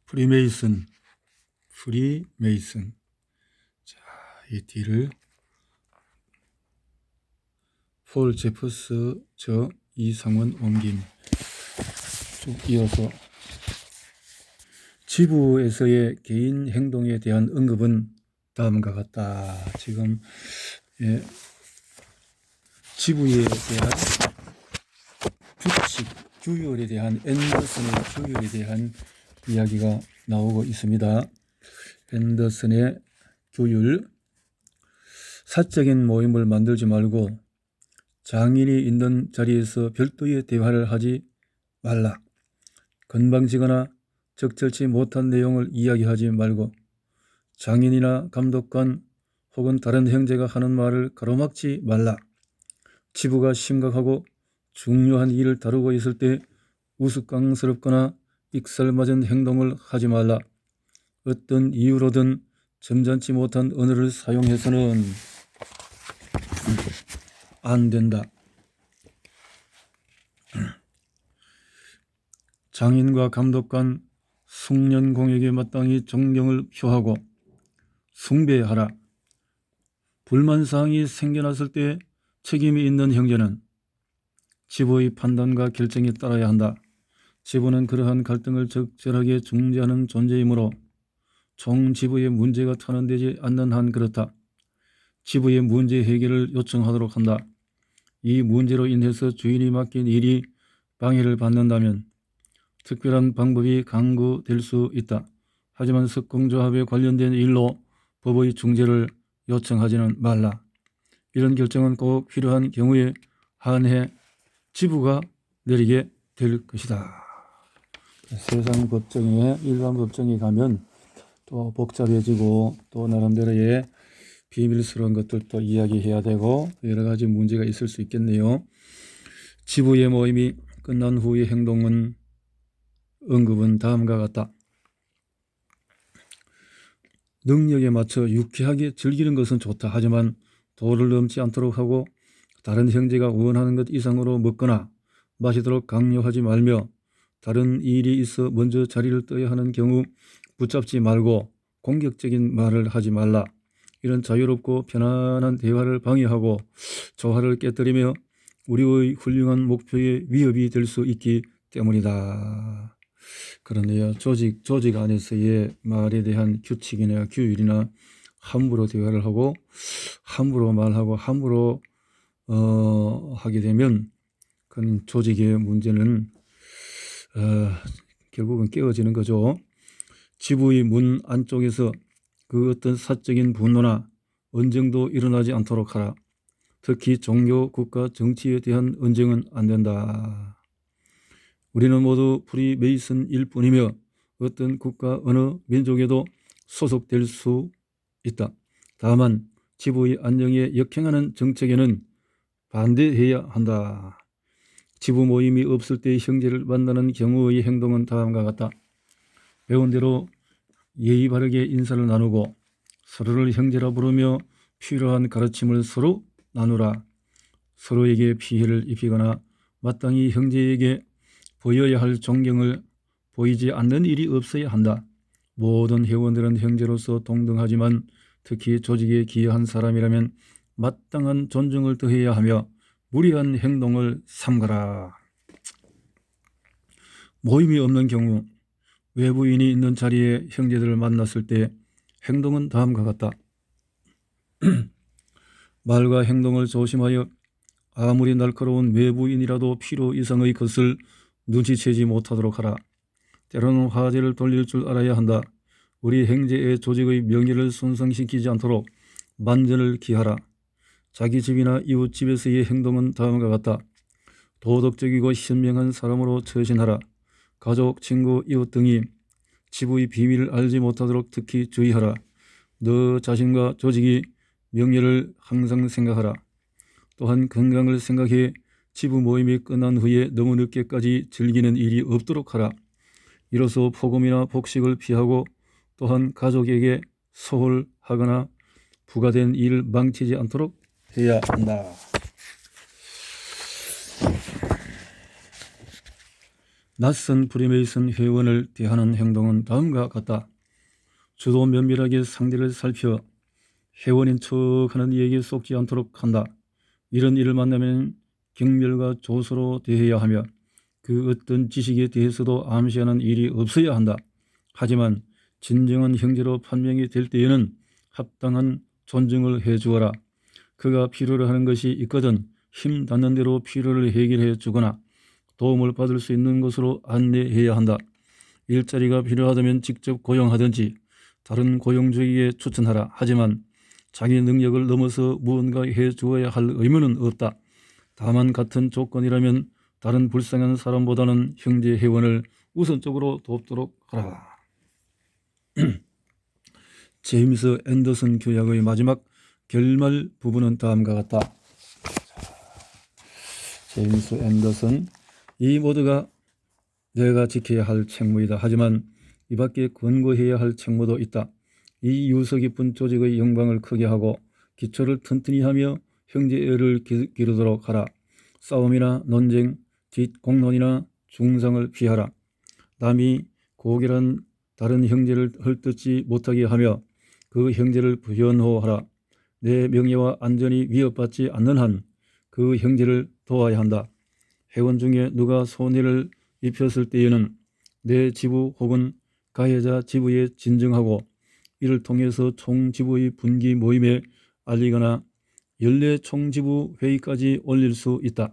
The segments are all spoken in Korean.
프리메이슨. 자, 이 D를 폴 제퍼스 저 이상원 옮김. 쭉 이어서 지부에서의 개인 행동에 대한 언급은 다음과 같다. 지금 지부에 대한 규칙, 규율에 대한 앤더슨의 규율에 대한 이야기가 나오고 있습니다. 앤더슨의 규율. 사적인 모임을 만들지 말고 장인이 있는 자리에서 별도의 대화를 하지 말라. 건방지거나 적절치 못한 내용을 이야기하지 말고 장인이나 감독관 혹은 다른 형제가 하는 말을 가로막지 말라. 지부가 심각하고 중요한 일을 다루고 있을 때 우스꽝스럽거나 익살맞은 행동을 하지 말라. 어떤 이유로든 점잖지 못한 언어를 사용해서는 안 된다. 장인과 감독관, 숙련공에게 마땅히 존경을 표하고 숭배하라. 불만사항이 생겨났을 때 책임이 있는 형제는 지부의 판단과 결정에 따라야 한다. 지부는 그러한 갈등을 적절하게 중재하는 존재이므로 총 지부의 문제가 탄원되지 않는 한 그렇다. 지부의 문제 해결을 요청하도록 한다. 이 문제로 인해서 주인이 맡긴 일이 방해를 받는다면 특별한 방법이 강구될 수 있다. 하지만 석공조합에 관련된 일로 법의 중재를 요청하지는 말라. 이런 결정은 꼭 필요한 경우에 한해 지부가 내리게 될 것이다. 세상 법정에, 일반 법정에 가면 또 복잡해지고 또 나름대로의 비밀스러운 것들도 이야기해야 되고 여러 가지 문제가 있을 수 있겠네요. 지부의 모임이 끝난 후의 행동은 언급은 다음과 같다. 능력에 맞춰 유쾌하게 즐기는 것은 좋다. 하지만 도를 넘지 않도록 하고 다른 형제가 원하는 것 이상으로 먹거나 마시도록 강요하지 말며 다른 일이 있어 먼저 자리를 떠야 하는 경우 붙잡지 말고 공격적인 말을 하지 말라. 이런 자유롭고 편안한 대화를 방해하고 조화를 깨뜨리며 우리의 훌륭한 목표에 위협이 될 수 있기 때문이다. 그런데요, 조직 안에서의 말에 대한 규칙이나 규율이나 함부로 대화를 하고 함부로 말하고 함부로 하게 되면 그건 조직의 문제는 결국은 깨어지는 거죠. 지부의 문 안쪽에서 그 어떤 사적인 분노나 언쟁도 일어나지 않도록 하라. 특히 종교, 국가, 정치에 대한 언쟁은 안 된다. 우리는 모두 프리메이슨일 뿐이며 어떤 국가, 어느 민족에도 소속될 수 있다. 다만 지부의 안정에 역행하는 정책에는 반대해야 한다. 지부 모임이 없을 때 형제를 만나는 경우의 행동은 다음과 같다. 배운 대로 예의 바르게 인사를 나누고 서로를 형제라 부르며 필요한 가르침을 서로 나누라. 서로에게 피해를 입히거나 마땅히 형제에게 보여야 할 존경을 보이지 않는 일이 없어야 한다. 모든 회원들은 형제로서 동등하지만 특히 조직에 기여한 사람이라면 마땅한 존중을 더해야 하며 무리한 행동을 삼가라. 모임이 없는 경우 외부인이 있는 자리에 형제들을 만났을 때 행동은 다음과 같다. 말과 행동을 조심하여 아무리 날카로운 외부인이라도 필요 이상의 것을 눈치채지 못하도록 하라. 때로는 화제를 돌릴 줄 알아야 한다. 우리 형제의 조직의 명예를 손상시키지 않도록 만전을 기하라. 자기 집이나 이웃 집에서의 행동은 다음과 같다. 도덕적이고 현명한 사람으로 처신하라. 가족, 친구, 이웃 등이 지부의 비밀을 알지 못하도록 특히 주의하라. 너 자신과 조직이 명예를 항상 생각하라. 또한 건강을 생각해 지부 모임이 끝난 후에 너무 늦게까지 즐기는 일이 없도록 하라. 이로써 폭음이나 폭식을 피하고 또한 가족에게 소홀하거나 부가된 일을 망치지 않도록 해야 한다. 낯선 프리메이슨 회원을 대하는 행동은 다음과 같다. 주도 면밀하게 상대를 살펴 회원인 척하는 이에게 속지 않도록 한다. 이런 일을 만나면 경멸과 조소로 대해야 하며 그 어떤 지식에 대해서도 암시하는 일이 없어야 한다. 하지만 진정한 형제로 판명이 될 때에는 합당한 존중을 해주어라. 그가 필요로 하는 것이 있거든 힘 닿는 대로 필요를 해결해 주거나 도움을 받을 수 있는 곳으로 안내해야 한다. 일자리가 필요하다면 직접 고용하든지 다른 고용주에게 추천하라. 하지만 자기 능력을 넘어서 무언가 해주어야 할 의무는 없다. 다만 같은 조건이라면 다른 불쌍한 사람보다는 형제 회원을 우선적으로 돕도록 하라. 제임스 앤더슨 교약의 마지막 결말 부분은 다음과 같다. 제임스 앤더슨, 이 모두가 내가 지켜야 할 책무이다. 하지만 이 밖에 권고해야 할 책무도 있다. 이 유서 깊은 조직의 영광을 크게 하고 기초를 튼튼히 하며 형제애를 기르도록 하라. 싸움이나 논쟁, 뒷공론이나 중상을 피하라. 남이 고결한 다른 형제를 헐뜯지 못하게 하며 그 형제를 부연호하라. 내 명예와 안전이 위협받지 않는 한 그 형제를 도와야 한다. 회원 중에 누가 손해를 입혔을 때에는 내 지부 혹은 가해자 지부에 진정하고 이를 통해서 총지부의 분기 모임에 알리거나 연례 총지부 회의까지 올릴 수 있다.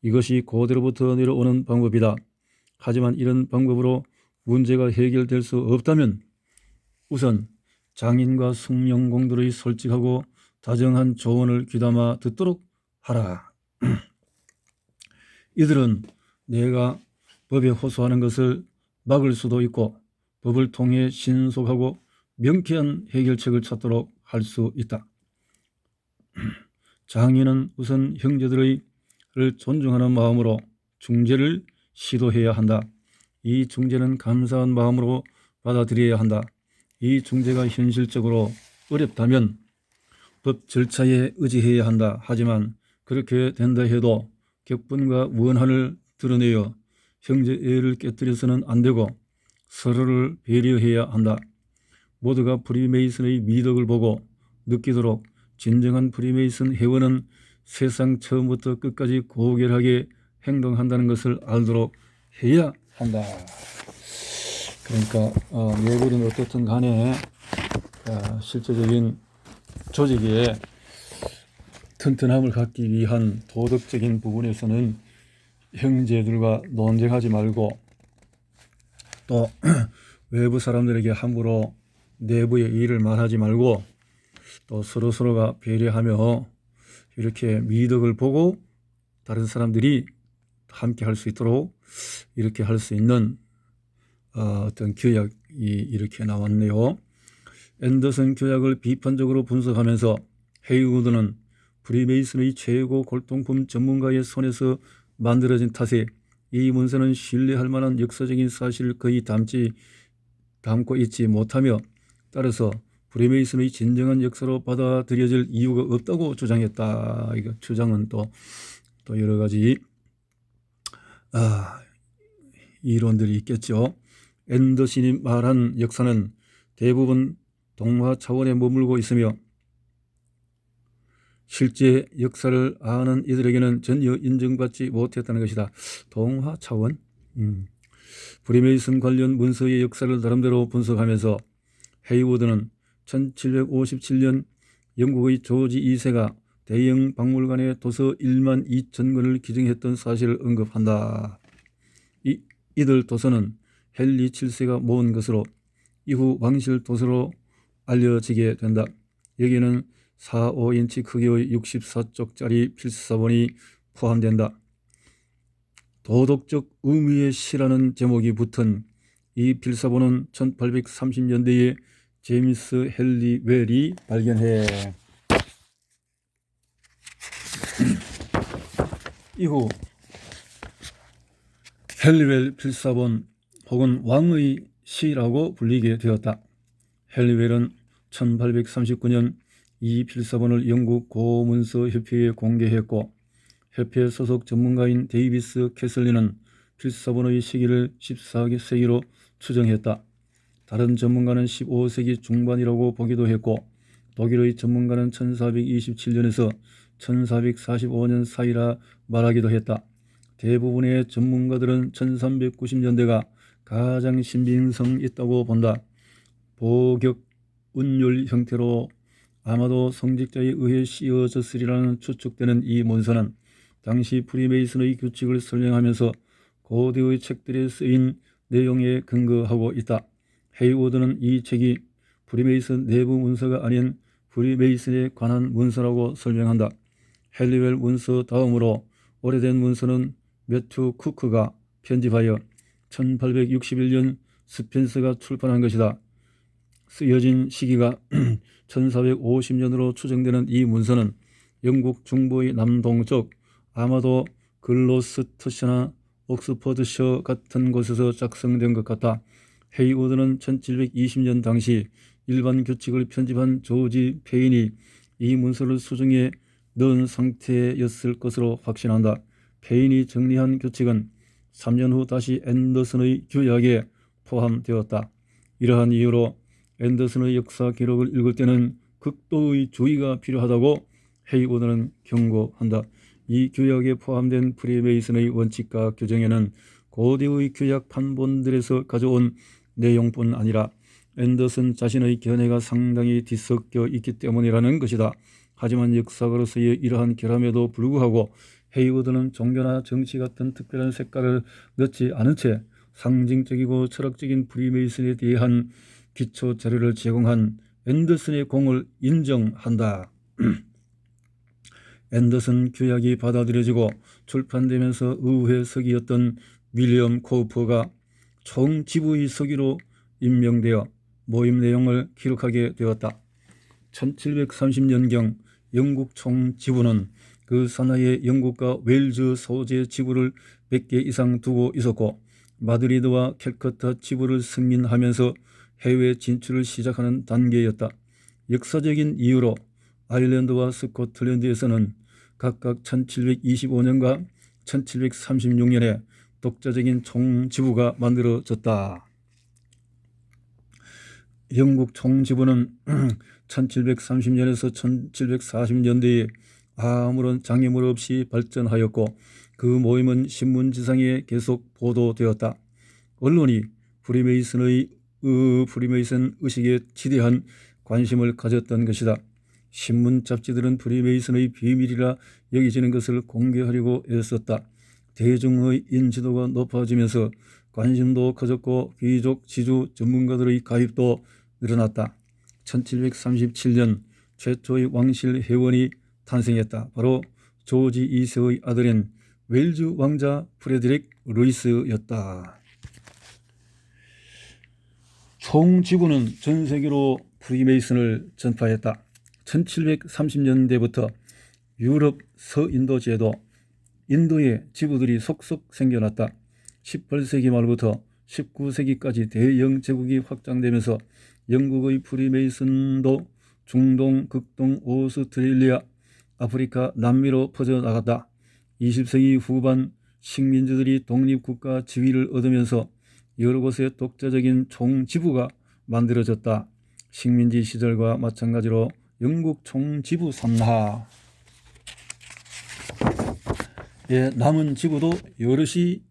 이것이 고대로부터 내려오는 방법이다. 하지만 이런 방법으로 문제가 해결될 수 없다면 우선 장인과 숭령공들의 솔직하고 다정한 조언을 귀담아 듣도록 하라. 이들은 내가 법에 호소하는 것을 막을 수도 있고 법을 통해 신속하고 명쾌한 해결책을 찾도록 할 수 있다. 장인은 우선 형제들을 존중하는 마음으로 중재를 시도해야 한다. 이 중재는 감사한 마음으로 받아들여야 한다. 이 중재가 현실적으로 어렵다면 법 절차에 의지해야 한다. 하지만 그렇게 된다 해도 격분과 원한을 드러내어 형제애를 깨뜨려서는 안 되고 서로를 배려해야 한다. 모두가 프리메이슨의 미덕을 보고 느끼도록 진정한 프리메이슨 회원은 세상 처음부터 끝까지 고결하게 행동한다는 것을 알도록 해야 한다. 그러니까 예불은 어떻든 간에 실제적인 조직의 튼튼함을 갖기 위한 도덕적인 부분에서는 형제들과 논쟁하지 말고 또 외부 사람들에게 함부로 내부의 일을 말하지 말고 또 서로가 배려하며 이렇게 미덕을 보고 다른 사람들이 함께 할 수 있도록 이렇게 할 수 있는 어떤 교약이 이렇게 나왔네요. 앤더슨 교약을 비판적으로 분석하면서 헤이우드는 프리메이슨의 최고 골동품 전문가의 손에서 만들어진 탓에 이 문서는 신뢰할 만한 역사적인 사실을 거의 담고 있지 못하며 따라서 프리메이슨의 진정한 역사로 받아들여질 이유가 없다고 주장했다. 이거 주장은 또 여러 가지 이론들이 있겠죠. 앤더슨이 말한 역사는 대부분 동화 차원에 머물고 있으며 실제 역사를 아는 이들에게는 전혀 인정받지 못했다는 것이다. 동화 차원? 프리메이슨 관련 문서의 역사를 나름대로 분석하면서 헤이워드는 1757년 영국의 조지 2세가 대형 박물관에 도서 1만 2천 권을 기증했던 사실을 언급한다. 이들 도서는 헨리 7세가 모은 것으로 이후 왕실 도서로 알려지게 된다. 여기는 4~5인치 크기의 64쪽짜리 필사본이 포함된다. 도덕적 의미의 시라는 제목이 붙은 이 필사본은 1830년대에 제임스 헨리 웰이 발견해 이후 헨리 웰 필사본 혹은 왕의 시라고 불리게 되었다. 헨리 웰은 1839년 이 필사본을 영국 고문서 협회에 공개했고 협회 소속 전문가인 데이비스 캐슬리는 필사본의 시기를 14세기로 추정했다. 다른 전문가는 15세기 중반이라고 보기도 했고 독일의 전문가는 1427년에서 1445년 사이라 말하기도 했다. 대부분의 전문가들은 1390년대가 가장 신빙성 있다고 본다. 보격 운율 형태로 아마도 성직자에 의해 씌워졌으리라는 추측되는 이 문서는 당시 프리메이슨의 규칙을 설명하면서 고대의 책들에 쓰인 내용에 근거하고 있다. 헤이워드는 이 책이 프리메이슨 내부 문서가 아닌 프리메이슨에 관한 문서라고 설명한다. 헨리웰 문서 다음으로 오래된 문서는 매튜 쿠크가 편집하여 1861년 스펜서가 출판한 것이다. 쓰여진 시기가 1450년으로 추정되는 이 문서는 영국 중부의 남동쪽 아마도 글로스터셔나 옥스퍼드셔 같은 곳에서 작성된 것 같다. 헤이워드는 1720년 당시 일반 규칙을 편집한 조지 페인이 이 문서를 수정해 넣은 상태였을 것으로 확신한다. 페인이 정리한 규칙은 3년 후 다시 앤더슨의 규약에 포함되었다. 이러한 이유로 앤더슨의 역사 기록을 읽을 때는 극도의 주의가 필요하다고 헤이워드는 경고한다. 이 규약에 포함된 프리메이슨의 원칙과 규정에는 고대의 규약 판본들에서 가져온 내용뿐 아니라 앤더슨 자신의 견해가 상당히 뒤섞여 있기 때문이라는 것이다. 하지만 역사가로서의 이러한 결함에도 불구하고 헤이워드는 종교나 정치 같은 특별한 색깔을 넣지 않은 채 상징적이고 철학적인 프리메이슨에 대한 기초 자료를 제공한 앤더슨의 공을 인정한다. 앤더슨 규약이 받아들여지고 출판되면서 의회서기였던 윌리엄 코우퍼가 총지부의 서기로 임명되어 모임 내용을 기록하게 되었다. 1730년경 영국 총지부는 그 산하에 영국과 웨일즈 소재 지부를 100개 이상 두고 있었고 마드리드와 캘커타 지부를 승인하면서 해외 진출을 시작하는 단계였다. 역사적인 이유로 아일랜드와 스코틀랜드에서는 각각 1725년과 1736년에 독자적인 총지부가 만들어졌다. 영국 총지부는 1730년에서 1740년대에 아무런 장애물 없이 발전하였고 그 모임은 신문지상에 계속 보도되었다. 언론이 프리메이슨 의식에 지대한 관심을 가졌던 것이다. 신문 잡지들은 프리메이슨의 비밀이라 여기지는 것을 공개하려고 애썼다. 대중의 인지도가 높아지면서 관심도 커졌고 귀족 지주 전문가들의 가입도 늘어났다. 1737년 최초의 왕실 회원이 탄생했다. 바로 조지 2세의 아들인 웨일즈 왕자 프레드릭 루이스였다. 총지부는 전 세계로 프리메이슨을 전파했다. 1730년대부터 유럽 서인도 제도, 인도의 지부들이 속속 생겨났다. 18세기 말부터 19세기까지 대영 제국이 확장되면서 영국의 프리메이슨도 중동, 극동, 오스트레일리아, 아프리카, 남미로 퍼져나갔다. 20세기 후반 식민지들이 독립국가 지위를 얻으면서 여러 곳에 독자적인 총지부가 만들어졌다. 식민지 시절과 마찬가지로 영국 총지부 산하에 남은 지부도 여럿이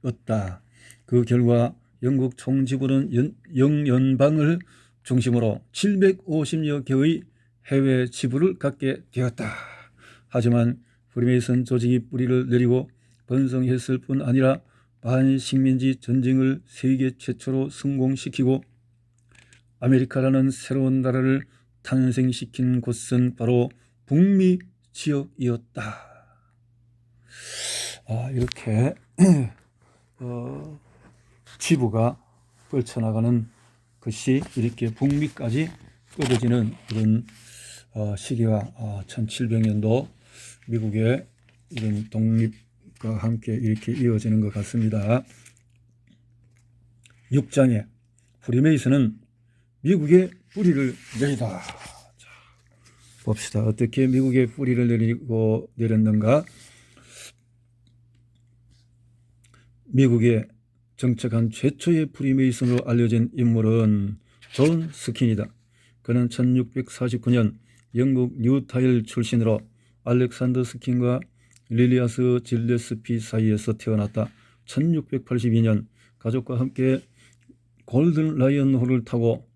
었다. 그 결과 영국 총지부는 영연방을 중심으로 750여 개의 해외 지부를 갖게 되었다. 하지만 프리메이슨 조직이 뿌리를 내리고 번성했을 뿐 아니라 반식민지 전쟁을 세계 최초로 성공시키고 아메리카라는 새로운 나라를 탄생시킨 곳은 바로 북미 지역이었다. 이렇게 지부가 펼쳐나가는 것이 이렇게 북미까지 뻗어지는 이런 시기가 1700년도 미국의 이런 독립과 함께 이렇게 이어지는 것 같습니다. 6장에 프리메이슨은 미국의 뿌리를 내리다. 자, 봅시다. 어떻게 미국의 뿌리를 내렸는가. 미국에 정착한 최초의 프리메이슨으로 알려진 인물은 존 스킨이다. 그는 1649년 영국 뉴타일 출신으로 알렉산더 스킨과 릴리아스 질레스피 사이에서 태어났다. 1682년 가족과 함께 골든 라이언 호를 타고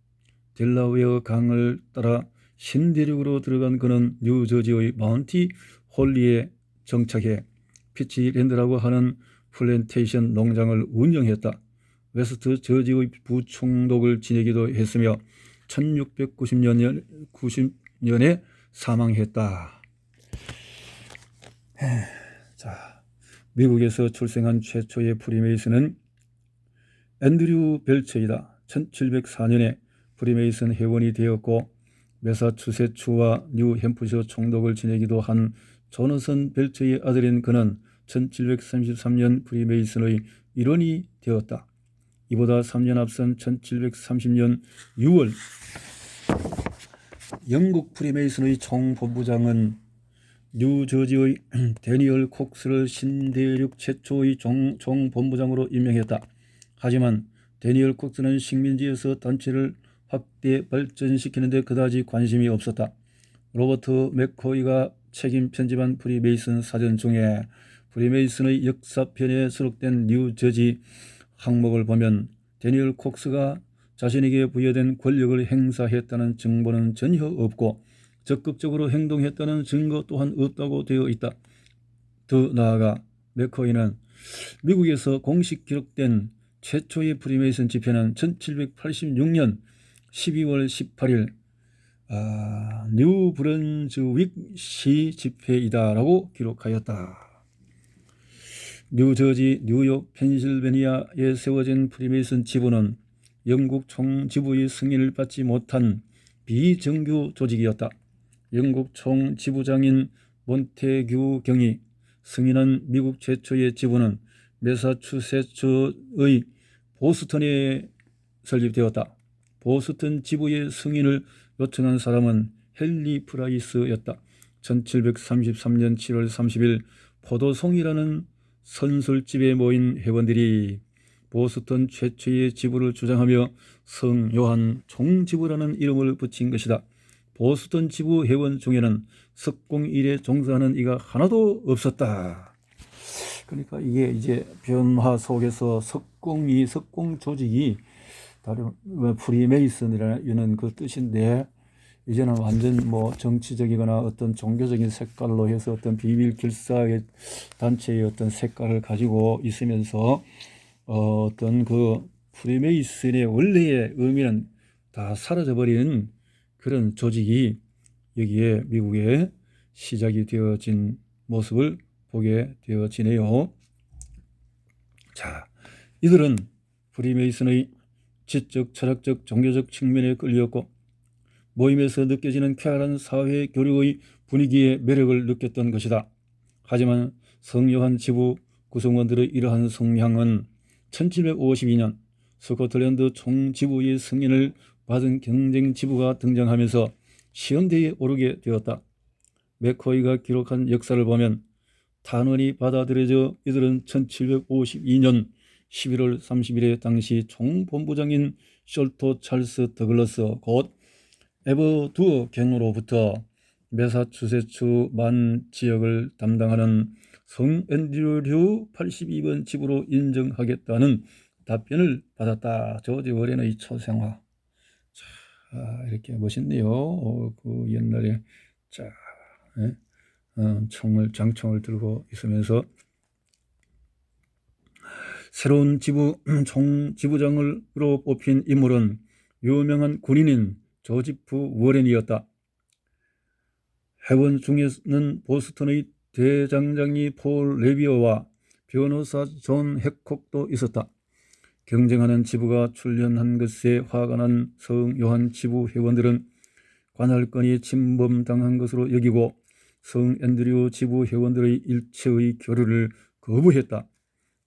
델라웨어 강을 따라 신대륙으로 들어간 그는 뉴저지의 마운티 홀리에 정착해 피치랜드라고 하는 플랜테이션 농장을 운영했다. 웨스트 저지의 부총독을 지내기도 했으며 1690년에 사망했다. 자, 미국에서 출생한 최초의 프리메이슨은 앤드류 벨처이다. 1704년에 프리메이슨 회원이 되었고 매사추세츠와 뉴햄프셔 총독을 지내기도 한 조너선 벨처의 아들인 그는 1733년 프리메이슨의 일원이 되었다. 이보다 3년 앞선 1730년 6월 영국 프리메이슨의 총본부장은 뉴저지의 데니얼 콕스를 신대륙 최초의 총본부장으로 임명했다. 하지만 데니얼 콕스는 식민지에서 단체를 확대 발전시키는 데 그다지 관심이 없었다. 로버트 맥코이가 책임 편집한 프리메이슨 사전 중에 프리메이슨의 역사편에 수록된 뉴저지 항목을 보면 데니얼 콕스가 자신에게 부여된 권력을 행사했다는 증거는 전혀 없고 적극적으로 행동했다는 증거 또한 없다고 되어 있다. 더 나아가 맥코이는 미국에서 공식 기록된 최초의 프리메이슨 집회는 1786년 12월 18일 뉴브런즈윅시 집회이다라고 기록하였다. 뉴저지, 뉴욕, 펜실베니아에 세워진 프리메이슨 지부는 영국 총지부의 승인을 받지 못한 비정규 조직이었다. 영국 총지부장인 몬테규 경이 승인한 미국 최초의 지부는 매사추세츠의 보스턴에 설립되었다. 보스턴 지부의 승인을 요청한 사람은 헨리 프라이스였다. 1733년 7월 30일 포도송이라는 선술집에 모인 회원들이 보스턴 최초의 지부를 주장하며 성 요한 총지부라는 이름을 붙인 것이다. 보스턴 지부 회원 중에는 석공일에 종사하는 이가 하나도 없었다. 그러니까 이게 이제 변화 속에서 석공 조직이 다른 프리메이슨이라는 그 뜻인데 이제는 완전 뭐 정치적이거나 어떤 종교적인 색깔로 해서 어떤 비밀 결사의 단체의 어떤 색깔을 가지고 있으면서 어떤 그 프리메이슨의 원래의 의미는 다 사라져버린 그런 조직이 여기에 미국에 시작이 되어진 모습을 보게 되어지네요. 자, 이들은 프리메이슨의 지적, 철학적, 종교적 측면에 끌렸고 모임에서 느껴지는 쾌활한 사회 교류의 분위기에 매력을 느꼈던 것이다. 하지만 성요한 지부 구성원들의 이러한 성향은 1752년 스코틀랜드 총지부의 승인을 받은 경쟁 지부가 등장하면서 시험대에 오르게 되었다. 맥코이가 기록한 역사를 보면 탄원이 받아들여져 이들은 1752년 11월 30일에 당시 총본부장인 셜토 찰스 더글러스 곧 에버두어 경로로부터 매사추세츠 만 지역을 담당하는 성 앤드류 82번 지부로 인정하겠다는 답변을 받았다. 조지 워렌의 초생화. 자, 이렇게 멋있네요. 그 옛날에 자, 장총을 들고 있으면서 새로운 총지부장으로 뽑힌 인물은 유명한 군인인 조지프 워렌이었다. 회원 중에는 보스턴의 대장장이 폴 레비어와 변호사 존 해콕도 있었다. 경쟁하는 지부가 출연한 것에 화가 난 성 요한 지부 회원들은 관할권이 침범당한 것으로 여기고 성 앤드류 지부 회원들의 일체의 교류를 거부했다.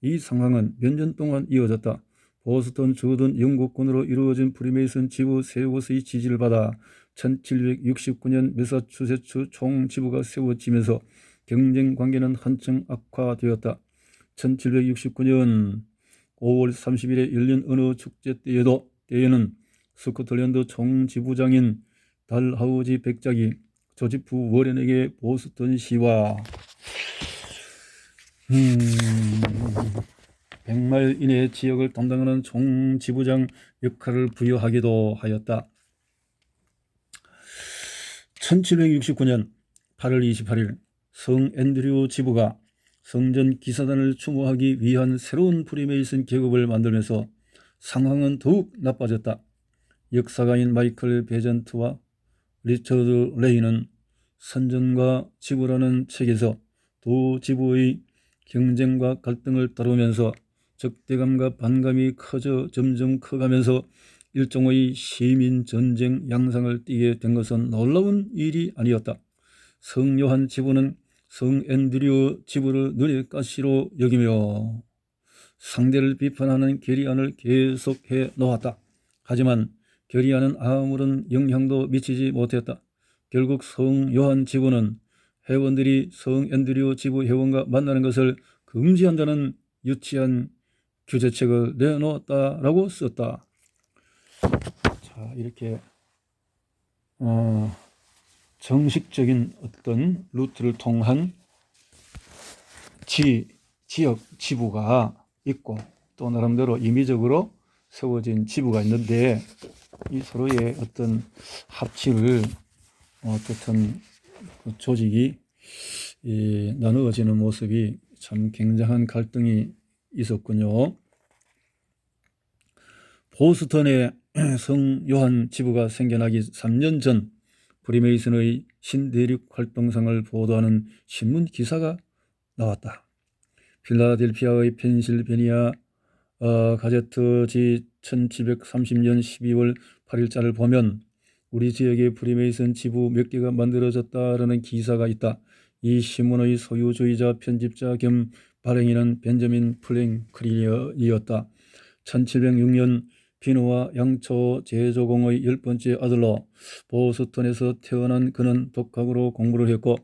이 상황은 몇 년 동안 이어졌다. 보스턴 주둔 영국군으로 이루어진 프리메이슨 지부 세 곳의 지지를 받아 1769년 매사추세츠 총지부가 세워지면서 경쟁 관계는 한층 악화되었다. 1769년 5월 30일에 열린 어느 축제 때에는 스코틀랜드 총지부장인 달하우지 백작이 조지프 워렌에게 보스턴시와 100마일 이내 지역을 담당하는 총지부장 역할을 부여하기도 하였다. 1769년 8월 28일 성 앤드류 지부가 성전 기사단을 추모하기 위한 새로운 프리메이슨 계급을 만들면서 상황은 더욱 나빠졌다. 역사가인 마이클 베전트와 리처드 레이는 선전과 지부라는 책에서 두 지부의 경쟁과 갈등을 다루면서 적대감과 반감이 점점 커가면서 일종의 시민전쟁 양상을 띠게 된 것은 놀라운 일이 아니었다. 성 요한 지부는 성 앤드류 지부를 눈의 가시로 여기며 상대를 비판하는 결의안을 계속해 놓았다. 하지만 결의안은 아무런 영향도 미치지 못했다. 결국 성 요한 지부는 회원들이 성 앤드류 지부 회원과 만나는 것을 금지한다는 유치한 규제책을 내놓았다라고 썼다. 자, 이렇게 정식적인 어떤 루트를 통한 지역 지부가 있고 또 나름대로 임의적으로 세워진 지부가 있는데 이 서로의 어떤 합치를 어떻든 그 조직이 나누어지는 모습이 참 굉장한 갈등이 있었군요. 보스턴의 성 요한 지부가 생겨나기 3년 전 프리메이슨의 신대륙 활동상을 보도하는 신문 기사가 나왔다. 필라델피아의 펜실베니아 가제트 지 1730년 12월 8일자를 보면 우리 지역에 프리메이슨 지부 몇 개가 만들어졌다라는 기사가 있다. 이 신문의 소유주의자 편집자 겸 발행인은 벤저민 플랭클린이었다. 1706년 비누와 양초 제조공의 10번째 아들로 보스턴에서 태어난 그는 독학으로 공부를 했고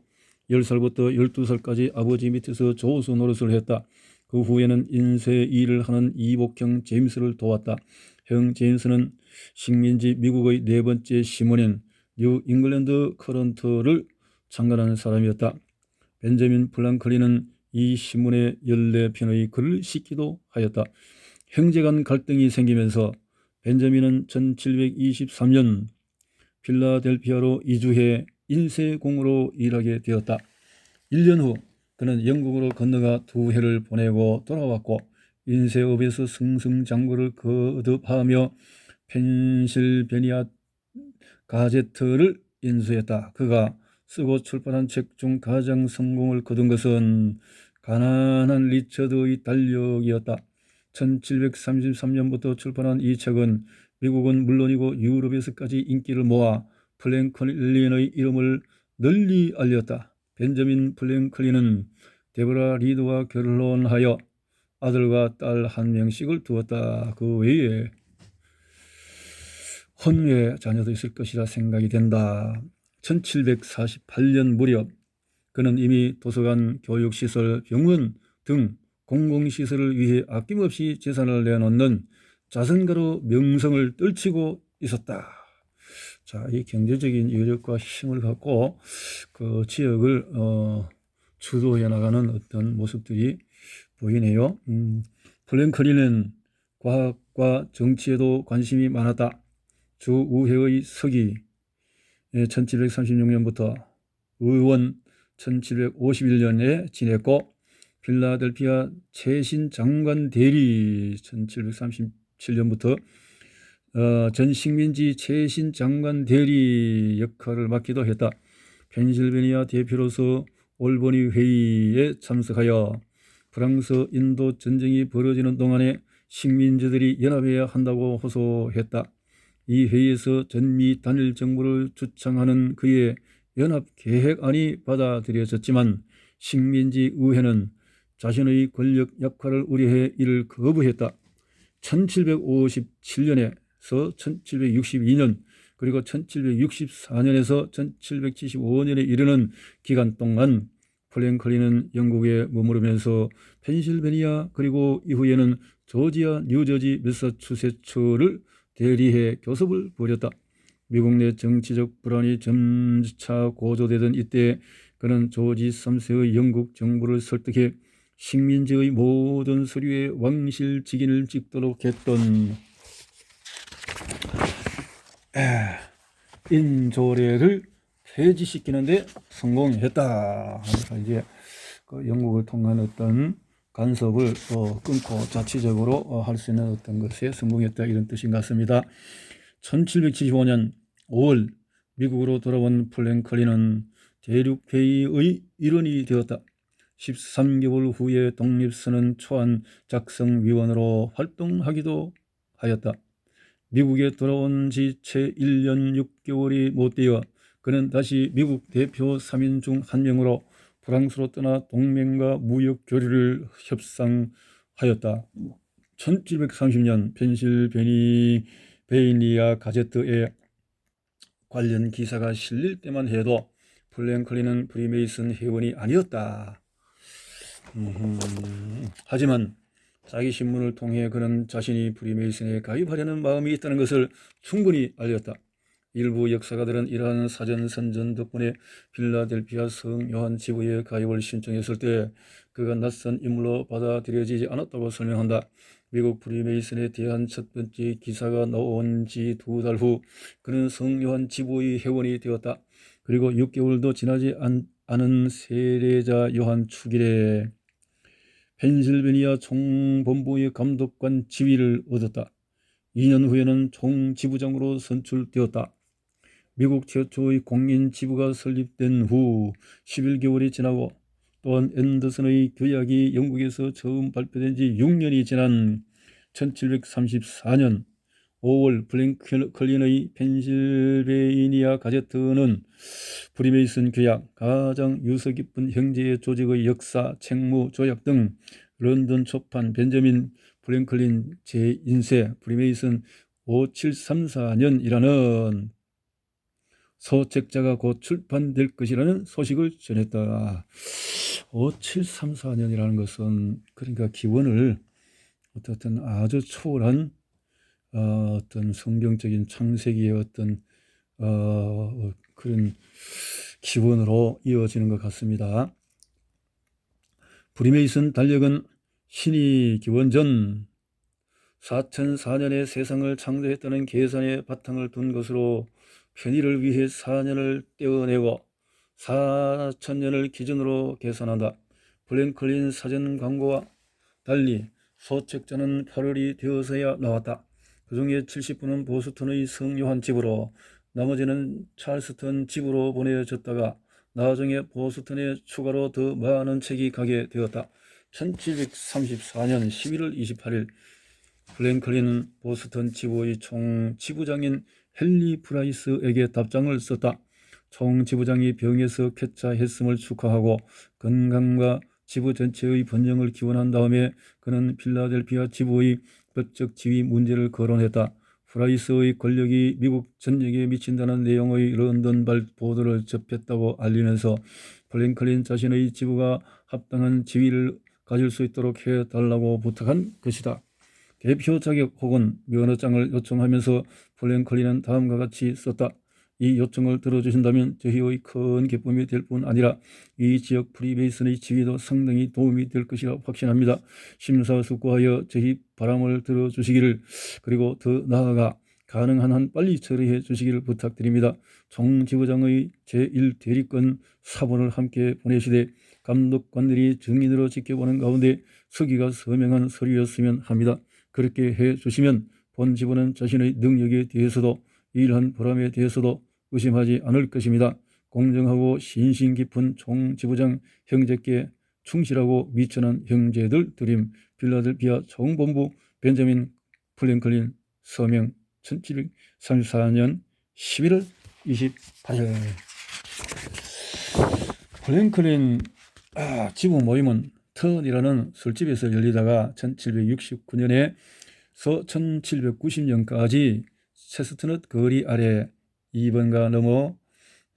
10살부터 12살까지 아버지 밑에서 조수 노릇을 했다. 그 후에는 인쇄 일을 하는 이복형 제임스를 도왔다. 형 제임스는 식민지 미국의 네 번째 신문인 뉴 잉글랜드 커런트를 창간하는 사람이었다. 벤저민 플랭클린은 이 신문에 14편의 글을 싣기도 하였다. 형제간 갈등이 생기면서 벤저민은 1723년 필라델피아로 이주해 인쇄공으로 일하게 되었다. 1년 후 그는 영국으로 건너가 2해를 보내고 돌아왔고 인쇄업에서 승승장구를 거듭하며 펜실베니아 가제트를 인수했다. 그가 쓰고 출판한 책 중 가장 성공을 거둔 것은 가난한 리처드의 달력이었다. 1733년부터 출판한 이 책은 미국은 물론이고 유럽에서까지 인기를 모아 플랭클린의 이름을 널리 알렸다. 벤저민 플랭클린은 데보라 리드와 결혼하여 아들과 딸 1명씩을 두었다. 그 외에 혼외 자녀도 있을 것이라 생각이 된다. 1748년 무렵 그는 이미 도서관, 교육시설, 병원 등 공공시설을 위해 아낌없이 재산을 내놓는 자선가로 명성을 떨치고 있었다. 자, 이 경제적인 여력과 힘을 갖고 그 지역을 주도해 나가는 어떤 모습들이 보이네요. 플랭클린은 과학과 정치에도 관심이 많았다. 주의회의 서기 1736년부터 의원 1751년에 지냈고 필라델피아 최신 장관 대리 1737년부터 전 식민지 최신 장관 대리 역할을 맡기도 했다. 펜실베니아 대표로서 올버니 회의에 참석하여 프랑스 인도 전쟁이 벌어지는 동안에 식민지들이 연합해야 한다고 호소했다. 이 회의에서 전미 단일 정부를 주창하는 그의 연합 계획안이 받아들여졌지만 식민지 의회는 자신의 권력 약화를 우려해 이를 거부했다. 1757년에서 1762년 그리고 1764년에서 1775년에 이르는 기간 동안 플랭클린은 영국에 머무르면서 펜실베니아 그리고 이후에는 조지아, 뉴저지, 매사추세츠를 대리해 교섭을 벌였다. 미국 내 정치적 불안이 점차 고조되던 이때 그는 조지 3세의 영국 정부를 설득해 식민지의 모든 서류에 왕실 직인을 찍도록 했던 인조례를 폐지시키는데 성공했다. 그러니까 이제 그 영국을 통한 어떤 간섭을 끊고 자치적으로 할 수 있는 어떤 것에 성공했다, 이런 뜻인 것 같습니다. 1775년 5월 미국으로 돌아온 플랭클린은 대륙회의의 일원이 되었다. 13개월 후에 독립선언 초안 작성위원으로 활동하기도 하였다. 미국에 돌아온 지 채 1년 6개월이 못 되어 그는 다시 미국 대표 3인 중 한 명으로 프랑스로 떠나 동맹과 무역 교류를 협상하였다. 1730년 펜실베니아 가제트에 관련 기사가 실릴 때만 해도 플랭클린은 프리메이슨 회원이 아니었다. 하지만 자기 신문을 통해 그는 자신이 프리메이슨에 가입하려는 마음이 있다는 것을 충분히 알렸다. 일부 역사가들은 이러한 사전 선전 덕분에 필라델피아 성 요한 지부에 가입을 신청했을 때 그가 낯선 인물로 받아들여지지 않았다고 설명한다. 미국 프리메이슨에 대한 첫 번째 기사가 나온 지 2달 후 그는 성 요한 지부의 회원이 되었다. 그리고 6개월도 지나지 않은 세례자 요한 축일에 펜실베니아 총본부의 감독관 지위를 얻었다. 2년 후에는 총지부장으로 선출되었다. 미국 최초의 공인 지부가 설립된 후 11개월이 지나고 또한 앤더슨의 규약이 영국에서 처음 발표된 지 6년이 지난 1734년 5월 플랭클린의 펜실베이니아 가제트는 프리메이슨 규약, 가장 유서 깊은 형제의 조직의 역사, 책무, 조약 등 런던 초판 벤저민 플랭클린 제1세 프리메이슨 5734년이라는 소책자가 곧 출판될 것이라는 소식을 전했다. 5734년이라는 것은 그러니까 기원을 어떤 아주 초월한 어떤 성경적인 창세기의 어떤 그런 기원으로 이어지는 것 같습니다. 프리메이슨 달력은 신이 기원 전 4004년에 세상을 창조했다는 계산에 바탕을 둔 것으로 편의를 위해 4년을 떼어내고 4000년을 기준으로 계산한다. 플랭클린 사전 광고와 달리 소책자는 8월이 되어서야 나왔다. 그중에 70분은 보스턴의 성 요한 집으로, 나머지는 찰스턴 집으로 보내졌다가 나중에 보스턴에 추가로 더 많은 책이 가게 되었다. 1734년 11월 28일 플랭클린은 보스턴 지부의 총지부장인 헨리 프라이스에게 답장을 썼다. 총지부장이 병에서 쾌차했음을 축하하고 건강과 지부 전체의 번영을 기원한 다음에 그는 필라델피아 지부의 법적 지위 문제를 거론했다. 프라이스의 권력이 미국 전역에 미친다는 내용의 런던발 보도를 접했다고 알리면서 플랭클린 자신의 지부가 합당한 지위를 가질 수 있도록 해달라고 부탁한 것이다. 대표 자격 혹은 면허장을 요청하면서 플랭클린은 다음과 같이 썼다. 이 요청을 들어주신다면 저희의 큰 기쁨이 될 뿐 아니라 이 지역 프리메이슨의 지위도 상당히 도움이 될 것이라 확신합니다. 심사숙고하여 저희 바람을 들어주시기를, 그리고 더 나아가 가능한 한 빨리 처리해 주시기를 부탁드립니다. 총지부장의 제1대리권 사본을 함께 보내시되 감독관들이 증인으로 지켜보는 가운데 서기가 서명한 서류였으면 합니다. 그렇게 해 주시면 본 지부는 자신의 능력에 대해서도 일한 보람에 대해서도 의심하지 않을 것입니다. 공정하고 신심 깊은 총지부장 형제께 충실하고 미천한 형제들 드림. 필라델피아 총본부 벤저민 플랭클린. 서명 1734년 11월 28일. 플랭클린 지부 모임은 턴이라는 술집에서 열리다가 1769년에서 1790년까지 체스트넛 거리 아래 2번가 넘어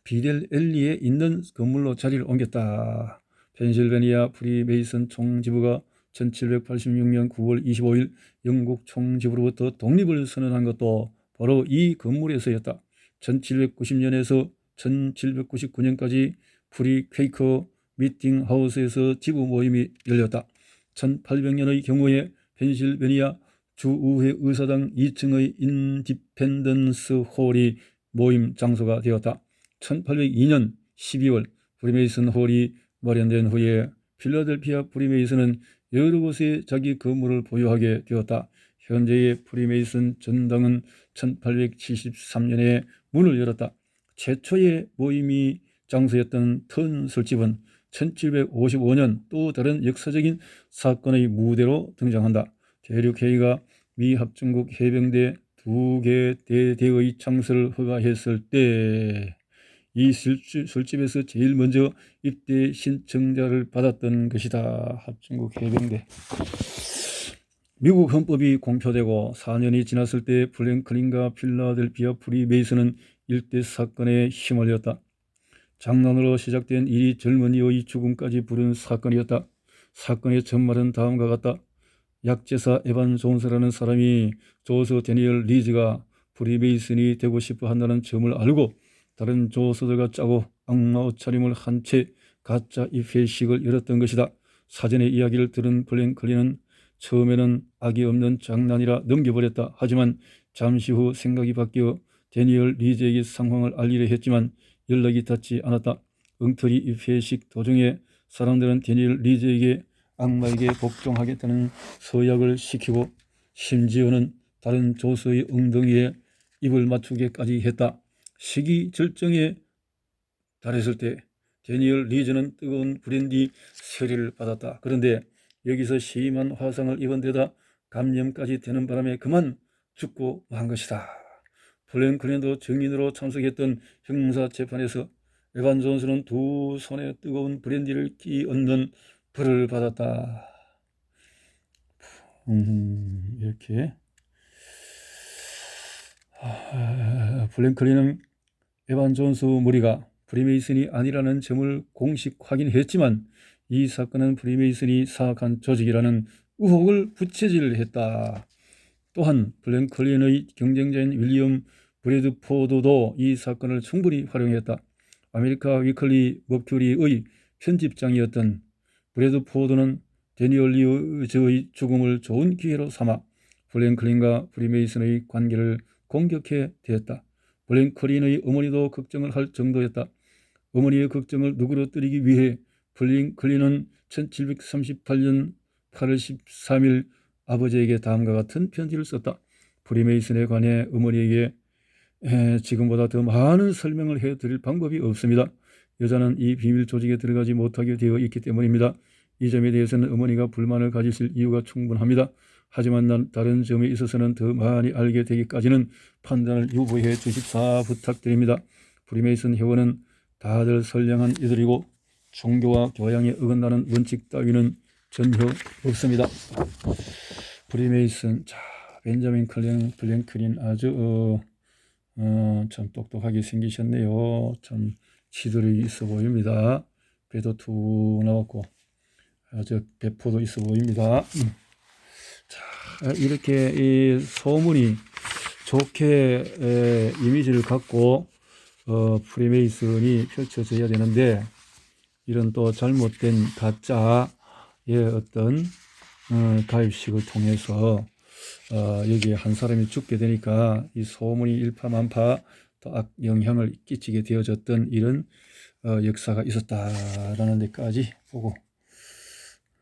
비델 엘리에 있는 건물로 자리를 옮겼다. 펜실베니아 프리메이슨 총지부가 1786년 9월 25일 영국 총지부로부터 독립을 선언한 것도 바로 이 건물에서였다. 1790년에서 1799년까지 프리 퀘이커 미팅 하우스에서 지부 모임이 열렸다. 1800년의 경우에 펜실베니아 주의회 의사당 2층의 인디펜던스 홀이 모임 장소가 되었다. 1802년 12월 프리메이슨 홀이 마련된 후에 필라델피아 프리메이슨은 여러 곳에 자기 건물을 보유하게 되었다. 현재의 프리메이슨 전당은 1873년에 문을 열었다. 최초의 모임이 장소였던 턴 술집은 1755년 또 다른 역사적인 사건의 무대로 등장한다. 대륙회의가 미 합중국 해병대 2개 대대의 창설을 허가했을 때 이 술집에서 제일 먼저 입대 신청자를 받았던 것이다. 합중국 해병대. 미국 헌법이 공표되고 4년이 지났을 때 플랭클린과 필라델피아 프리메이슨은 일대 사건에 휘말렸다. 장난으로 시작된 일이 젊은이의 죽음까지 부른 사건이었다. 사건의 전말은 다음과 같다. 약제사 에반 존스라는 사람이 조서 데니얼 리즈가 프리메이슨이 되고 싶어 한다는 점을 알고 다른 조서들과 짜고 악마 옷차림을 한 채 가짜 입회식을 열었던 것이다. 사전의 이야기를 들은 플랭클린은 처음에는 악이 없는 장난이라 넘겨버렸다. 하지만 잠시 후 생각이 바뀌어 데니얼 리즈에게 상황을 알리려 했지만 연락이 닿지 않았다. 엉터리 입회식 도중에 사람들은 데니얼 리즈에게 악마에게 복종하겠다는 서약을 시키고 심지어는 다른 조서의 엉덩이에 입을 맞추게까지 했다. 시기 절정에 달했을 때 데니얼 리즈는 뜨거운 브랜디 세례를 받았다. 그런데 여기서 심한 화상을 입은 데다 감염까지 되는 바람에 그만 죽고 만 것이다. 플랭클린도 증인으로 참석했던 형사재판에서 에반 존스는 두 손에 뜨거운 브랜디를 끼얹는 벌을 받았다. 이렇게 플랭클린은 에반 존스 무리가 프리메이슨이 아니라는 점을 공식 확인했지만 이 사건은 프리메이슨이 사악한 조직이라는 의혹을 부채질했다. 또한 플랭클린의 경쟁자인 윌리엄 브래드포드도 이 사건을 충분히 활용했다. 아메리카 위클리 머큐리의 편집장이었던 브래드포드는 데니얼 리즈의 죽음을 좋은 기회로 삼아 플랭클린과 프리메이슨의 관계를 공격해 대했다. 플랭클린의 어머니도 걱정을 할 정도였다. 어머니의 걱정을 누그러뜨리기 위해 플랭클린은 1738년 8월 13일 아버지에게 다음과 같은 편지를 썼다. 프리메이슨에 관해 어머니에게 지금보다 더 많은 설명을 해드릴 방법이 없습니다. 여자는 이 비밀 조직에 들어가지 못하게 되어 있기 때문입니다. 이 점에 대해서는 어머니가 불만을 가지실 이유가 충분합니다. 하지만 다른 점에 있어서는 더 많이 알게 되기까지는 판단을 유보해 주십사 부탁드립니다. 프리메이슨 회원은 다들 선량한 이들이고 종교와 교양에 어긋나는 원칙 따위는 전혀 없습니다. 프리메이슨, 자, 벤자민 플랭클린 아주 참 똑똑하게 생기셨네요. 참 지도력이 있어 보입니다. 배도 툭 나왔고 아주 배포도 있어 보입니다. 자, 이렇게 이 소문이 좋게 이미지를 갖고 프리메이슨이 펼쳐져야 되는데 이런 또 잘못된 가짜의 어떤 가입식을 통해서 여기에 한 사람이 죽게 되니까 이 소문이 일파만파 또 악영향을 끼치게 되어졌던 이런 역사가 있었다라는 데까지 보고